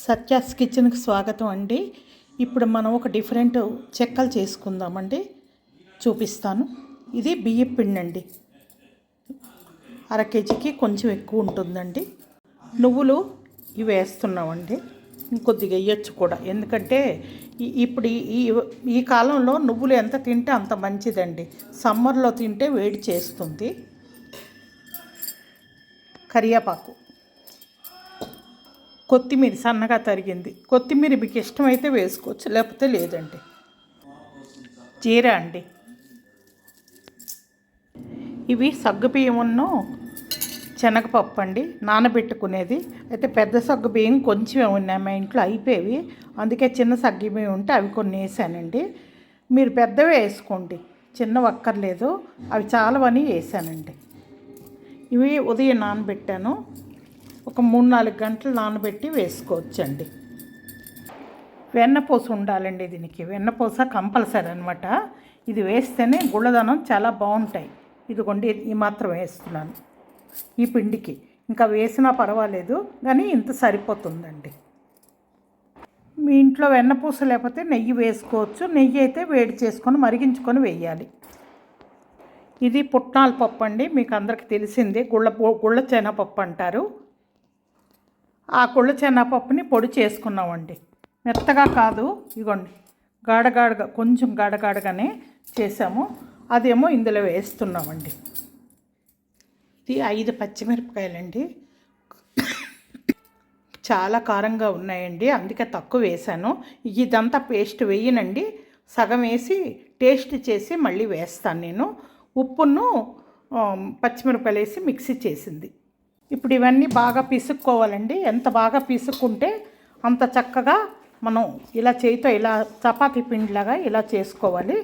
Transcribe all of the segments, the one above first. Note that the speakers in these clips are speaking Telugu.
సత్యాస్ కిచెన్కి స్వాగతం అండి. ఇప్పుడు మనం ఒక డిఫరెంట్ చెక్కలు చేసుకుందామండి. చూపిస్తాను. ఇది బియ్యం పిండి అండి. 1/2 కేజీకి కొంచెం ఎక్కువ ఉంటుందండి. నువ్వులు ఇవి వేస్తున్నామండి. ఇంకొద్దిగా వేయచ్చు కూడా, ఎందుకంటే ఇప్పుడు ఈ కాలంలో నువ్వులు ఎంత తింటే అంత మంచిదండి. సమ్మర్లో తింటే వేడి చేస్తుంది. కరివేపాకు, కొత్తిమీర సన్నగా తరిగింది. కొత్తిమీర మీకు ఇష్టమైతే వేసుకోవచ్చు, లేకపోతే లేదండి. జీరా అండి. ఇవి సగ్గుబియ్యమును శనగపప్పు అండి, నానబెట్టుకునేది. అయితే పెద్ద సగ్గుబియ్యం కొంచెమే ఉన్నాయి మా ఇంట్లో, అయిపోయేవి. అందుకే చిన్న సగ్గుబియ్యం ఉంటే అవి కొన్ని వేసానండి. మీరు పెద్దవే వేసుకోండి, చిన్నవి అక్కర్లేదు. అవి చాలావని వేసానండి. ఇవి ఉదయం నానబెట్టాను. ఒక 3-4 గంటలు నానబెట్టి వేసుకోవచ్చండి. వెన్నపూస ఉండాలండి దీనికి. వెన్నపూస కంపల్సరీ అనమాట. ఇది వేస్తేనే గుళ్ళదనం చాలా బాగుంటాయి. ఇదిగోండి, ఈ మాత్రం వేస్తున్నాను ఈ పిండికి. ఇంకా వేసినా పర్వాలేదు, కానీ ఇంత సరిపోతుందండి. మీ ఇంట్లో వెన్నపూస లేకపోతే నెయ్యి వేసుకోవచ్చు. నెయ్యి అయితే వేడి చేసుకొని మరిగించుకొని వేయాలి. ఇది పుట్నాల పప్పు అండి, మీకు అందరికీ తెలిసిందే. గుళ్ళ శనగపప్పు అంటారు. ఆ గుళ్ళ శనగపప్పుని పొడి చేసుకున్నామండి. మెత్తగా కాదు, ఇగోండి గాడగాడగా, కొంచెం గాడగాడగానే చేసాము. అదేమో ఇందులో వేస్తున్నామండి. ఇది 5 పచ్చిమిరపకాయలండి. చాలా కారంగా ఉన్నాయండి, అందుకే తక్కువ వేసాను. ఇదంతా పేస్ట్ వేయనండి, సగం వేసి టేస్ట్ చేసి మళ్ళీ వేస్తాను నేను. ఉప్పును పచ్చిమిరపకాయలు వేసి మిక్సీ చేసింది. ఇప్పుడు ఇవన్నీ బాగా పిసుక్కోవాలండి. ఎంత బాగా పిసుక్కుంటే అంత చక్కగా మనం ఇలా చేయితో ఇలా చపాతీ పిండిలాగా ఇలా చేసుకోవాలి.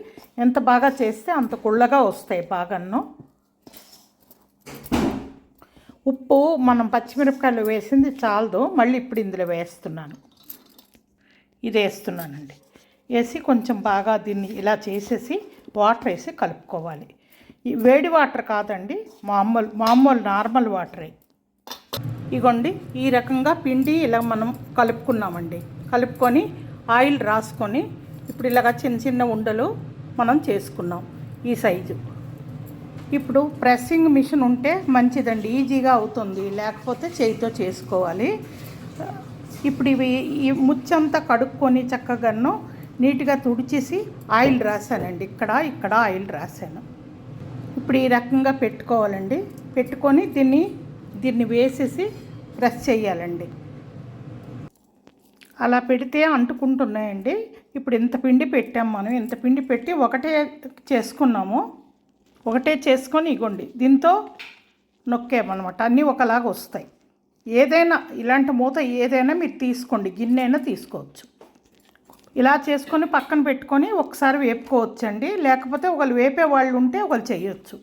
ఎంత బాగా చేస్తే అంత కుళ్ళగా వస్తాయి బాగాను. ఉప్పు మనం పచ్చిమిరపకాయలు వేసింది చాలదు, మళ్ళీ ఇప్పుడు ఇందులో వేస్తున్నాను. ఇది వేస్తున్నానండి. వేసి కొంచెం బాగా దీన్ని ఇలా చేసేసి వాటర్ వేసి కలుపుకోవాలి. ఈ వేడి వాటర్ కాదండి, మామూలు నార్మల్ వాటరే. ఇగోండి, ఈ రకంగా పిండి ఇలా మనం కలుపుకున్నామండి. కలుపుకొని ఆయిల్ రాసుకొని ఇప్పుడు ఇలాగ చిన్న చిన్న ఉండలు మనం చేసుకున్నాం ఈ సైజు. ఇప్పుడు ప్రెస్సింగ్ మిషన్ ఉంటే మంచిదండి, ఈజీగా అవుతుంది. లేకపోతే చేతితో చేసుకోవాలి. ఇప్పుడు ఈ ముచ్చంతా కడుక్కొని చక్కగాను నీట్గా తుడిచేసి ఆయిల్ రాశానండి. ఇక్కడ ఆయిల్ రాశాను. ఇప్పుడు ఈ రకంగా పెట్టుకోవాలండి. పెట్టుకొని దీన్ని వేసేసి ప్రెస్ చేయాలండి. అలా పెడితే అంటుకుంటున్నాయండి. ఇప్పుడు ఇంత పిండి పెట్టాం మనం. ఇంత పిండి పెట్టి ఒకటే చేసుకొని ఇగోండి దీంతో నొక్కామన్నమాట. అన్నీ ఒకలాగా వస్తాయి. ఏదైనా ఇలాంటి మూత ఏదైనా మీరు తీసుకోండి, గిన్నె అయినా తీసుకోవచ్చు. ఇలా చేసుకొని పక్కన పెట్టుకొని ఒకసారి వేపుకోవచ్చండి. లేకపోతే ఒకళ్ళు వేపే వాళ్ళు ఉంటే ఒకళ్ళు చేయొచ్చు.